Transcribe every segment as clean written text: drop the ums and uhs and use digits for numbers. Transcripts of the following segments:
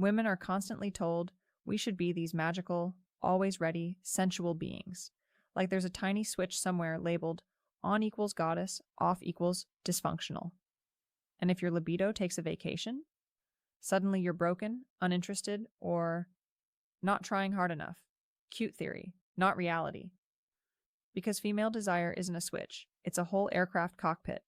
Women are constantly told we should be these magical, always ready, sensual beings. Like there's a tiny switch somewhere labeled on equals goddess, off equals dysfunctional. And if your libido takes a vacation, suddenly you're broken, uninterested, or not trying hard enough. Cute theory, not reality. Because female desire isn't a switch, it's a whole aircraft cockpit.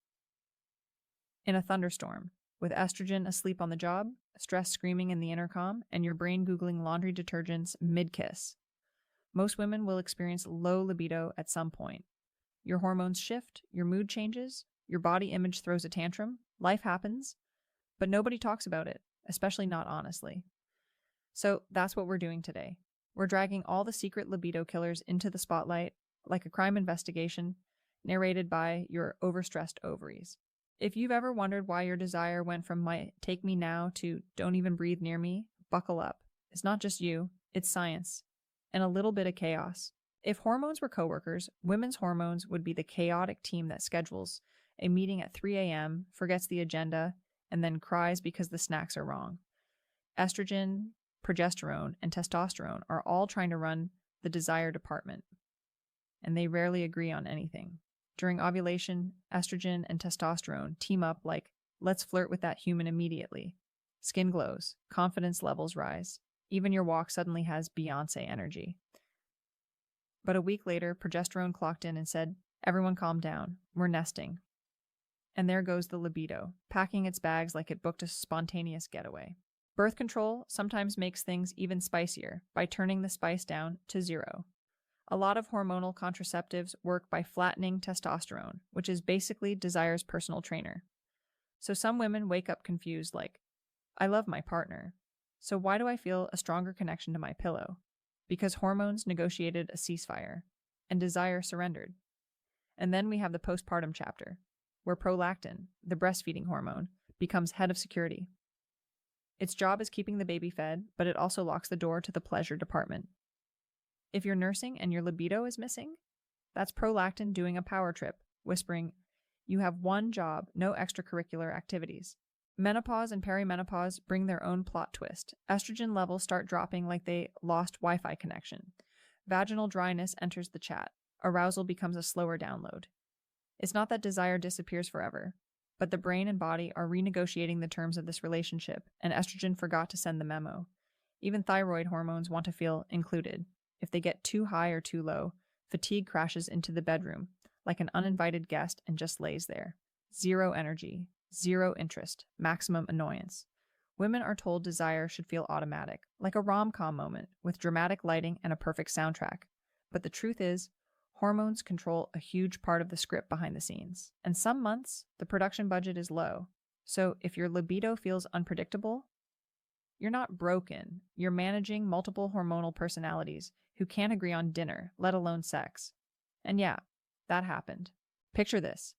In a thunderstorm, with estrogen asleep on the job, stress screaming in the intercom, and your brain Googling laundry detergents mid-kiss. Most women will experience low libido at some point. Your hormones shift, your mood changes, your body image throws a tantrum, life happens, but nobody talks about it, especially not honestly. So that's what we're doing today. We're dragging all the secret libido killers into the spotlight, like a crime investigation, narrated by your overstressed ovaries. If you've ever wondered why your desire went from might take me now to don't even breathe near me, buckle up. It's not just you, it's science. And a little bit of chaos. If hormones were coworkers, women's hormones would be the chaotic team that schedules a meeting at 3 a.m., forgets the agenda, and then cries because the snacks are wrong. Estrogen, progesterone, and testosterone are all trying to run the desire department, and they rarely agree on anything. During ovulation, estrogen and testosterone team up like, let's flirt with that human immediately. Skin glows, confidence levels rise. Even your walk suddenly has Beyoncé energy. But a week later, progesterone clocked in and said, everyone calm down, we're nesting. And there goes the libido, packing its bags like it booked a spontaneous getaway. Birth control sometimes makes things even spicier by turning the spice down to 0. A lot of hormonal contraceptives work by flattening testosterone, which is basically desire's personal trainer. So some women wake up confused like, I love my partner, so why do I feel a stronger connection to my pillow? Because hormones negotiated a ceasefire, and desire surrendered. And then we have the postpartum chapter, where prolactin, the breastfeeding hormone, becomes head of security. Its job is keeping the baby fed, but it also locks the door to the pleasure department. If you're nursing and your libido is missing, that's prolactin doing a power trip, whispering, you have one job, no extracurricular activities. Menopause and perimenopause bring their own plot twist. Estrogen levels start dropping like they lost Wi-Fi connection. Vaginal dryness enters the chat. Arousal becomes a slower download. It's not that desire disappears forever, but the brain and body are renegotiating the terms of this relationship, and estrogen forgot to send the memo. Even thyroid hormones want to feel included. If they get too high or too low, fatigue crashes into the bedroom, like an uninvited guest, and just lays there. 0 energy, 0 interest, maximum annoyance. Women are told desire should feel automatic, like a rom-com moment, with dramatic lighting and a perfect soundtrack. But the truth is, hormones control a huge part of the script behind the scenes. And some months, the production budget is low. So if your libido feels unpredictable, you're not broken. You're managing multiple hormonal personalities who can't agree on dinner, let alone sex. And yeah, that happened. Picture this.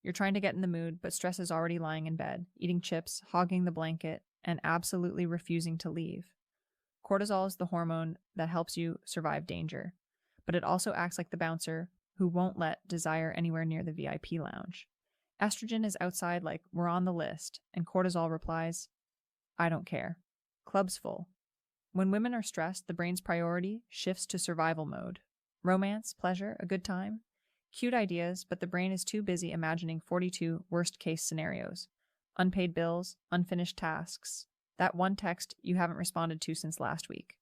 You're trying to get in the mood, but stress is already lying in bed, eating chips, hogging the blanket, and absolutely refusing to leave. Cortisol is the hormone that helps you survive danger, but it also acts like the bouncer who won't let desire anywhere near the VIP lounge. Estrogen is outside like, we're on the list, and cortisol replies, I don't care. Club's full. When women are stressed, the brain's priority shifts to survival mode. Romance, pleasure, a good time. Cute ideas, but the brain is too busy imagining 42 worst-case scenarios. Unpaid bills, unfinished tasks, that one text you haven't responded to since last week.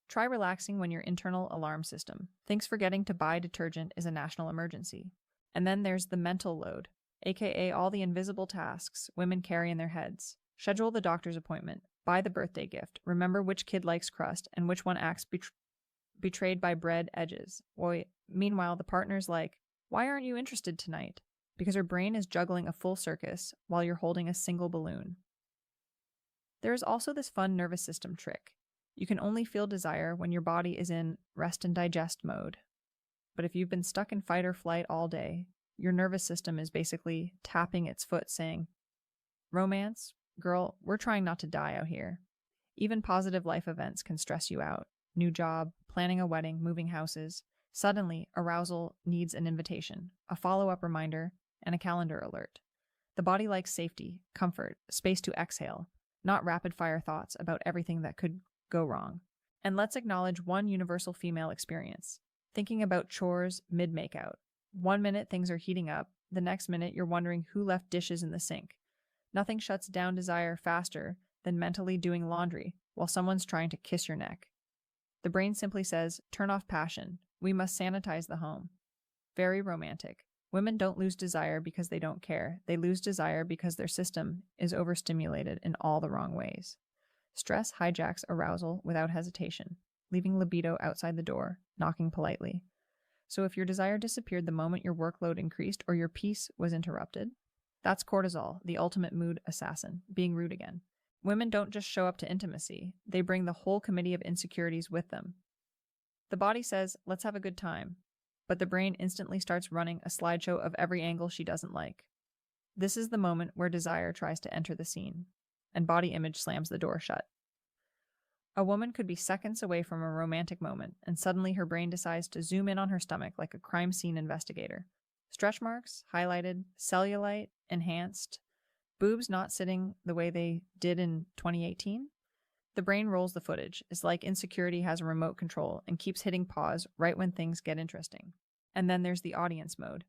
Try relaxing when your internal alarm system thinks forgetting to buy detergent is a national emergency. And then there's the mental load, aka all the invisible tasks women carry in their heads. Schedule the doctor's appointment, buy the birthday gift, remember which kid likes crust and which one acts betrayed by bread edges. Meanwhile, the partner's like, why aren't you interested tonight? Because her brain is juggling a full circus while you're holding a single balloon. There is also this fun nervous system trick. You can only feel desire when your body is in rest and digest mode. But if you've been stuck in fight or flight all day, your nervous system is basically tapping its foot saying, romance, girl, we're trying not to die out here. Even positive life events can stress you out. New job, planning a wedding, moving houses. Suddenly, arousal needs an invitation, a follow-up reminder, and a calendar alert. The body likes safety, comfort, space to exhale, not rapid-fire thoughts about everything that could go wrong. And let's acknowledge one universal female experience: thinking about chores mid-makeout. One minute things are heating up, the next minute you're wondering who left dishes in the sink. Nothing shuts down desire faster than mentally doing laundry while someone's trying to kiss your neck. The brain simply says, turn off passion. We must sanitize the home. Very romantic. Women don't lose desire because they don't care. They lose desire because their system is overstimulated in all the wrong ways. Stress hijacks arousal without hesitation, leaving libido outside the door, knocking politely. So if your desire disappeared the moment your workload increased or your peace was interrupted, that's cortisol, the ultimate mood assassin, being rude again. Women don't just show up to intimacy, they bring the whole committee of insecurities with them. The body says, let's have a good time, but the brain instantly starts running a slideshow of every angle she doesn't like. This is the moment where desire tries to enter the scene, and body image slams the door shut. A woman could be seconds away from a romantic moment, and suddenly her brain decides to zoom in on her stomach like a crime scene investigator. Stretch marks, highlighted, cellulite, enhanced, boobs not sitting the way they did in 2018. The brain rolls the footage. It's like insecurity has a remote control and keeps hitting pause right when things get interesting. And then there's the audience mode,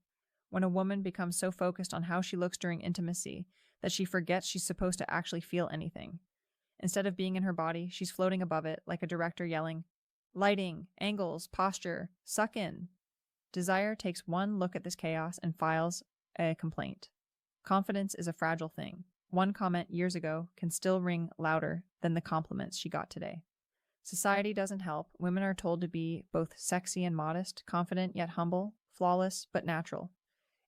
when a woman becomes so focused on how she looks during intimacy that she forgets she's supposed to actually feel anything. Instead of being in her body, she's floating above it like a director yelling, lighting, angles, posture, suck in. Desire takes one look at this chaos and files a complaint. Confidence is a fragile thing. One comment years ago can still ring louder than the compliments she got today. Society doesn't help. Women are told to be both sexy and modest, confident yet humble, flawless but natural.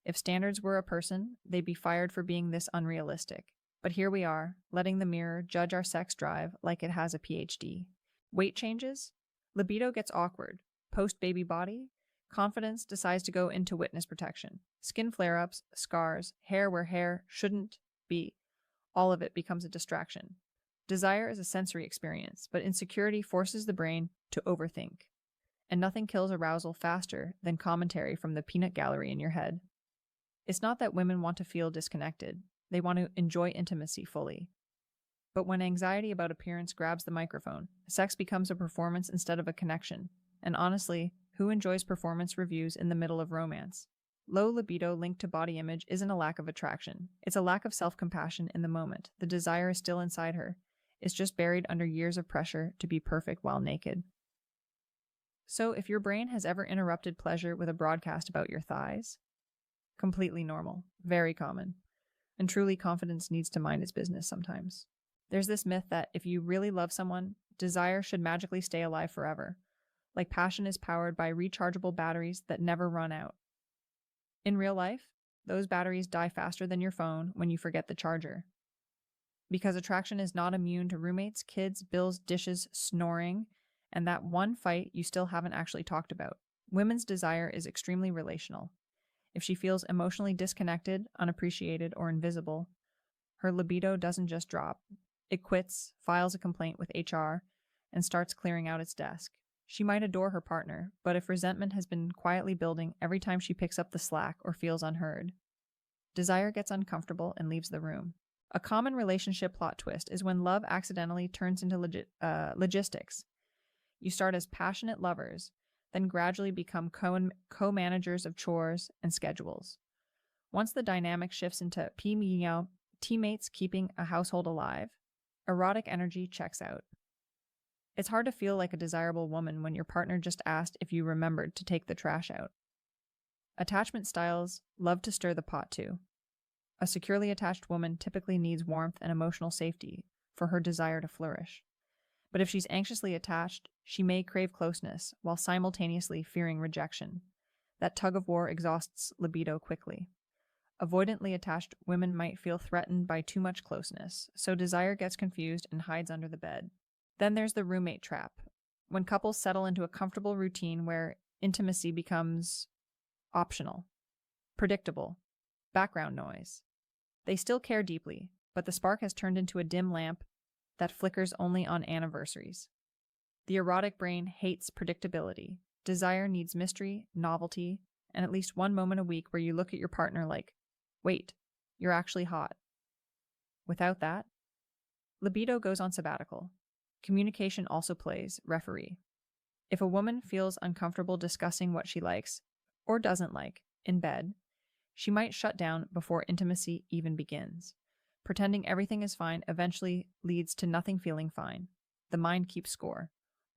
If standards were a person, they'd be fired for being this unrealistic. But here we are, letting the mirror judge our sex drive like it has a PhD. Weight changes? Libido gets awkward. Post-baby body? Confidence decides to go into witness protection. Skin flare-ups, scars, hair where hair shouldn't be. All of it becomes a distraction. Desire is a sensory experience, but insecurity forces the brain to overthink. And nothing kills arousal faster than commentary from the peanut gallery in your head. It's not that women want to feel disconnected. They want to enjoy intimacy fully. But when anxiety about appearance grabs the microphone, sex becomes a performance instead of a connection. And honestly, who enjoys performance reviews in the middle of romance? Low libido linked to body image isn't a lack of attraction. It's a lack of self-compassion in the moment. The desire is still inside her. It's just buried under years of pressure to be perfect while naked. So if your brain has ever interrupted pleasure with a broadcast about your thighs, completely normal, very common. And truly, confidence needs to mind its business sometimes. There's this myth that if you really love someone, desire should magically stay alive forever. Like passion is powered by rechargeable batteries that never run out. In real life, those batteries die faster than your phone when you forget the charger. Because attraction is not immune to roommates, kids, bills, dishes, snoring, and that one fight you still haven't actually talked about. Women's desire is extremely relational. If she feels emotionally disconnected, unappreciated, or invisible, her libido doesn't just drop. It quits, files a complaint with HR, and starts clearing out its desk. She might adore her partner, but if resentment has been quietly building every time she picks up the slack or feels unheard, desire gets uncomfortable and leaves the room. A common relationship plot twist is when love accidentally turns into logistics. You start as passionate lovers, then gradually become co-managers of chores and schedules. Once the dynamic shifts into teammates keeping a household alive, erotic energy checks out. It's hard to feel like a desirable woman when your partner just asked if you remembered to take the trash out. Attachment styles love to stir the pot too. A securely attached woman typically needs warmth and emotional safety for her desire to flourish. But if she's anxiously attached, she may crave closeness while simultaneously fearing rejection. That tug-of-war exhausts libido quickly. Avoidantly attached women might feel threatened by too much closeness, so desire gets confused and hides under the bed. Then there's the roommate trap, when couples settle into a comfortable routine where intimacy becomes optional, predictable, background noise. They still care deeply, but the spark has turned into a dim lamp that flickers only on anniversaries. The erotic brain hates predictability. Desire needs mystery, novelty, and at least one moment a week where you look at your partner like, wait, you're actually hot. Without that, Libido goes on sabbatical. Communication also plays referee. If a woman feels uncomfortable discussing what she likes or doesn't like in bed, she might shut down before intimacy even begins. Pretending everything is fine eventually leads to nothing feeling fine. The mind keeps score.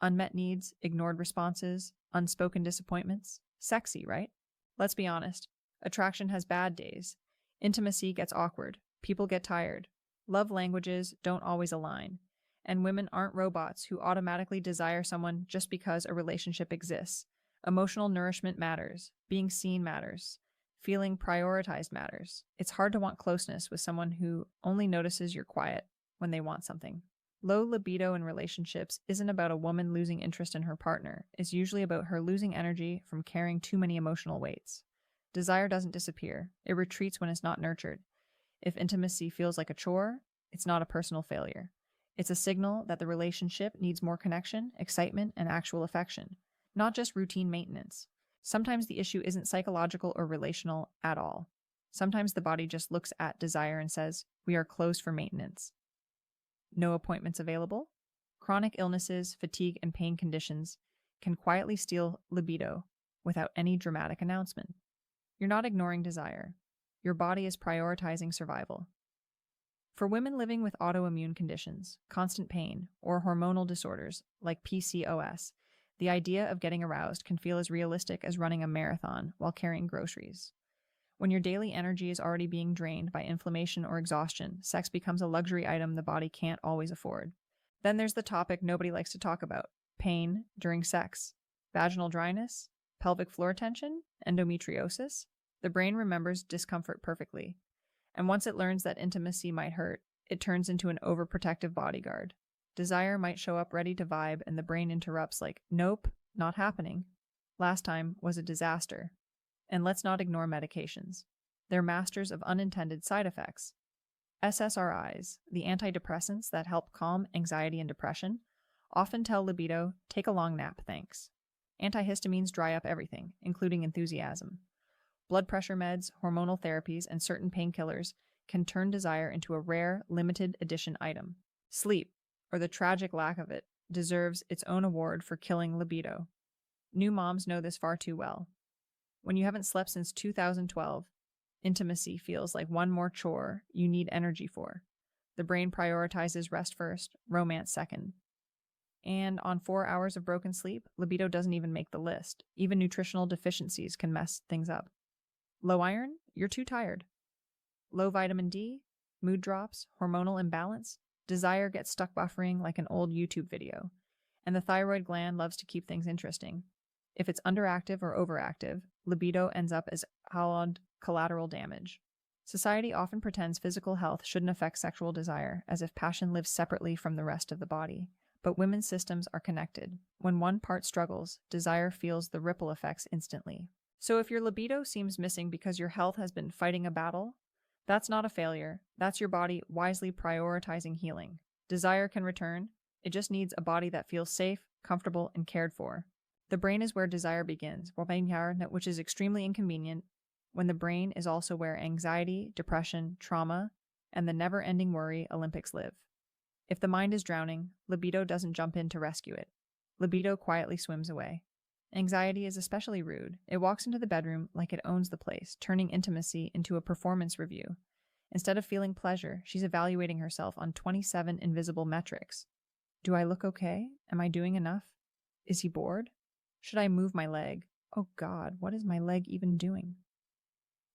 Unmet needs, ignored responses, unspoken disappointments. Sexy, right? Let's be honest. Attraction has bad days. Intimacy gets awkward. People get tired. Love languages don't always align. And women aren't robots who automatically desire someone just because a relationship exists. Emotional nourishment matters. Being seen matters. Feeling prioritized matters. It's hard to want closeness with someone who only notices you're quiet when they want something. Low libido in relationships isn't about a woman losing interest in her partner. It's usually about her losing energy from carrying too many emotional weights. Desire doesn't disappear. It retreats when it's not nurtured. If intimacy feels like a chore, it's not a personal failure. It's a signal that the relationship needs more connection, excitement, and actual affection, not just routine maintenance. Sometimes the issue isn't psychological or relational at all. Sometimes the body just looks at desire and says, "We are closed for maintenance." No appointments available? Chronic illnesses, fatigue, and pain conditions can quietly steal libido without any dramatic announcement. You're not ignoring desire. Your body is prioritizing survival. For women living with autoimmune conditions, constant pain, or hormonal disorders like PCOS, the idea of getting aroused can feel as realistic as running a marathon while carrying groceries. When your daily energy is already being drained by inflammation or exhaustion, sex becomes a luxury item the body can't always afford. Then there's the topic nobody likes to talk about: pain during sex. Vaginal dryness, pelvic floor tension, endometriosis. The brain remembers discomfort perfectly. And once it learns that intimacy might hurt, it turns into an overprotective bodyguard. Desire might show up ready to vibe, and the brain interrupts like, "Nope, not happening. Last time was a disaster." And let's not ignore medications. They're masters of unintended side effects. SSRIs, the antidepressants that help calm anxiety and depression, often tell libido, "Take a long nap, thanks." Antihistamines dry up everything, including enthusiasm. Blood pressure meds, hormonal therapies, and certain painkillers can turn desire into a rare, limited edition item. Sleep, or the tragic lack of it, deserves its own award for killing libido. New moms know this far too well. When you haven't slept since 2012, intimacy feels like one more chore you need energy for. The brain prioritizes rest first, romance second. And on 4 hours of broken sleep, libido doesn't even make the list. Even nutritional deficiencies can mess things up. Low iron? You're too tired. Low vitamin D? Mood drops? Hormonal imbalance? Desire gets stuck buffering like an old YouTube video. And the thyroid gland loves to keep things interesting. If it's underactive or overactive, libido ends up as collateral damage. Society often pretends physical health shouldn't affect sexual desire, as if passion lives separately from the rest of the body. But women's systems are connected. When one part struggles, desire feels the ripple effects instantly. So if your libido seems missing because your health has been fighting a battle, that's not a failure. That's your body wisely prioritizing healing. Desire can return. It just needs a body that feels safe, comfortable, and cared for. The brain is where desire begins, which is extremely inconvenient when the brain is also where anxiety, depression, trauma, and the never-ending worry Olympics live. If the mind is drowning, libido doesn't jump in to rescue it. Libido quietly swims away. Anxiety is especially rude. It walks into the bedroom like it owns the place, turning intimacy into a performance review. Instead of feeling pleasure, she's evaluating herself on 27 invisible metrics. Do I look okay? Am I doing enough? Is he bored? Should I move my leg? Oh God, what is my leg even doing?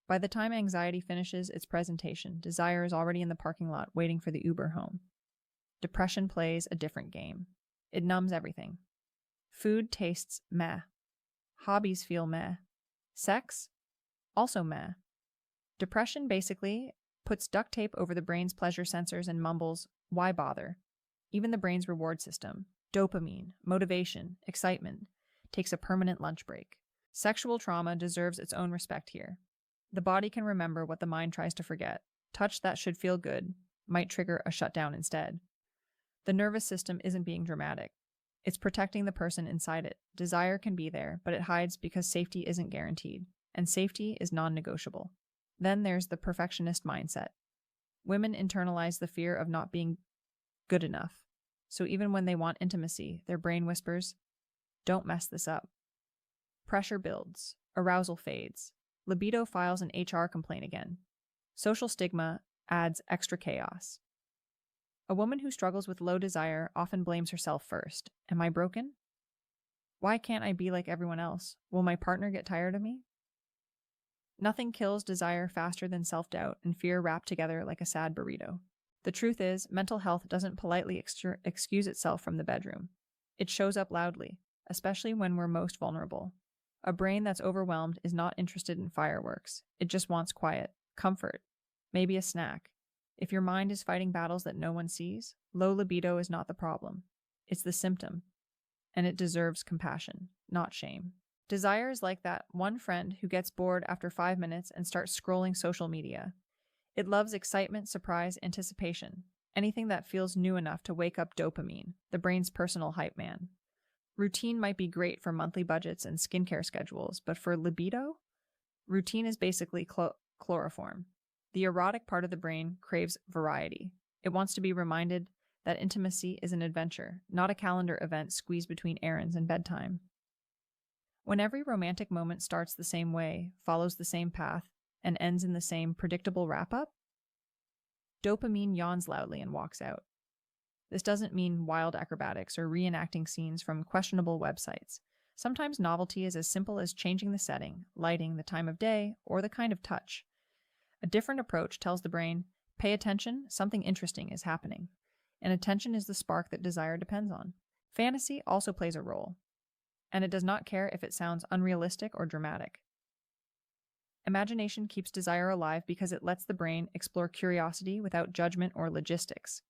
By the time anxiety finishes its presentation, desire is already in the parking lot waiting for the Uber home. Depression plays a different game. It numbs everything. Food tastes meh. Hobbies feel meh. Sex? Also meh. Depression basically puts duct tape over the brain's pleasure sensors and mumbles, "Why bother?" Even the brain's reward system, dopamine, motivation, excitement, takes a permanent lunch break. Sexual trauma deserves its own respect here. The body can remember what the mind tries to forget. Touch that should feel good might trigger a shutdown instead. The nervous system isn't being dramatic. It's protecting the person inside it. Desire can be there, but it hides because safety isn't guaranteed, and safety is non-negotiable. Then there's the perfectionist mindset. Women internalize the fear of not being good enough. So even when they want intimacy, their brain whispers, don't mess this up. Pressure builds, arousal fades, libido files an HR complaint again. Social stigma adds extra chaos. A woman who struggles with low desire often blames herself first. Am I broken? Why can't I be like everyone else? Will my partner get tired of me? Nothing kills desire faster than self-doubt and fear wrapped together like a sad burrito. The truth is, mental health doesn't politely excuse itself from the bedroom. It shows up loudly, especially when we're most vulnerable. A brain that's overwhelmed is not interested in fireworks. It just wants quiet, comfort, maybe a snack. If your mind is fighting battles that no one sees, low libido is not the problem. It's the symptom, and it deserves compassion, not shame. Desire is like that one friend who gets bored after 5 minutes and starts scrolling social media. It loves excitement, surprise, anticipation, anything that feels new enough to wake up dopamine, the brain's personal hype man. Routine might be great for monthly budgets and skincare schedules, but for libido, routine is basically chloroform. The erotic part of the brain craves variety. It wants to be reminded that intimacy is an adventure, not a calendar event squeezed between errands and bedtime. When every romantic moment starts the same way, follows the same path, and ends in the same predictable wrap-up, dopamine yawns loudly and walks out. This doesn't mean wild acrobatics or reenacting scenes from questionable websites. Sometimes novelty is as simple as changing the setting, lighting, the time of day, or the kind of touch. A different approach tells the brain, pay attention, something interesting is happening. And attention is the spark that desire depends on. Fantasy also plays a role, and it does not care if it sounds unrealistic or dramatic. Imagination keeps desire alive because it lets the brain explore curiosity without judgment or logistics.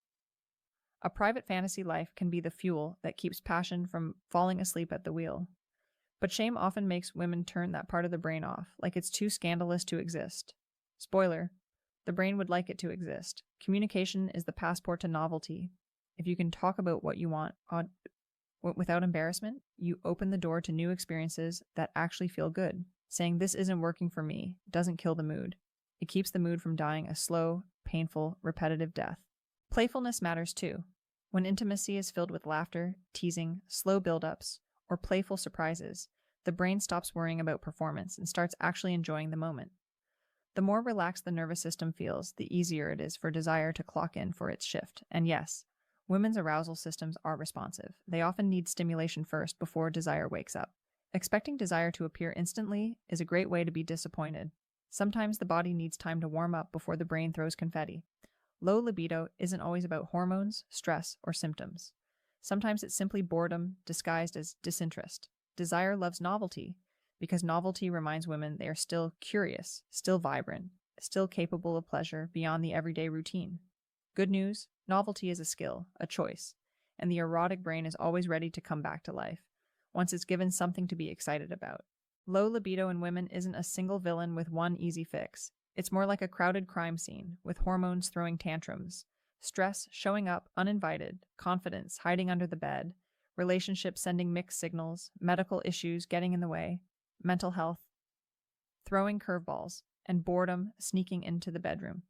A private fantasy life can be the fuel that keeps passion from falling asleep at the wheel. But shame often makes women turn that part of the brain off, like it's too scandalous to exist. Spoiler, the brain would like it to exist. Communication is the passport to novelty. If you can talk about what you want without embarrassment, you open the door to new experiences that actually feel good. Saying this isn't working for me doesn't kill the mood. It keeps the mood from dying a slow, painful, repetitive death. Playfulness matters too. When intimacy is filled with laughter, teasing, slow build-ups, or playful surprises, the brain stops worrying about performance and starts actually enjoying the moment. The more relaxed the nervous system feels, the easier it is for desire to clock in for its shift. And yes, women's arousal systems are responsive. They often need stimulation first before desire wakes up. Expecting desire to appear instantly is a great way to be disappointed. Sometimes the body needs time to warm up before the brain throws confetti. Low libido isn't always about hormones, stress, or symptoms. Sometimes it's simply boredom disguised as disinterest. Desire loves novelty because novelty reminds women they are still curious, still vibrant, still capable of pleasure beyond the everyday routine. Good news, novelty is a skill, a choice, and the erotic brain is always ready to come back to life once it's given something to be excited about. Low libido in women isn't a single villain with one easy fix. It's more like a crowded crime scene, with hormones throwing tantrums, stress showing up uninvited, confidence hiding under the bed, relationships sending mixed signals, medical issues getting in the way, mental health throwing curveballs, and boredom sneaking into the bedroom.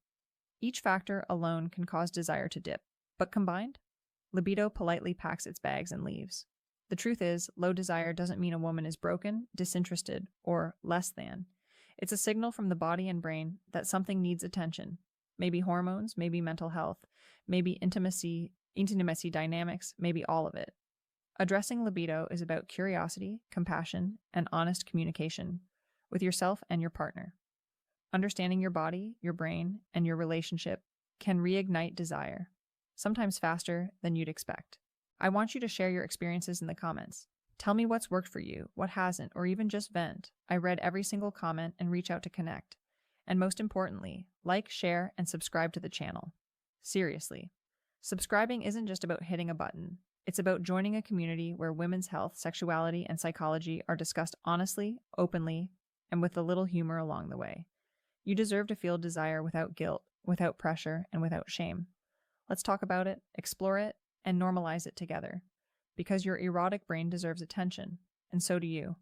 Each factor alone can cause desire to dip, but combined, libido politely packs its bags and leaves. The truth is, low desire doesn't mean a woman is broken, disinterested, or less than. It's a signal from the body and brain that something needs attention. Maybe hormones, maybe mental health, maybe intimacy dynamics, maybe all of it. Addressing libido is about curiosity, compassion, and honest communication with yourself and your partner. Understanding your body, your brain, and your relationship can reignite desire, sometimes faster than you'd expect. I want you to share your experiences in the comments. Tell me what's worked for you, what hasn't, or even just vent. I read every single comment and reach out to connect. And most importantly, like, share, and subscribe to the channel. Seriously, subscribing isn't just about hitting a button. It's about joining a community where women's health, sexuality, and psychology are discussed honestly, openly, and with a little humor along the way. You deserve to feel desire without guilt, without pressure, and without shame. Let's talk about it, explore it, and normalize it together. Because your erotic brain deserves attention, and so do you.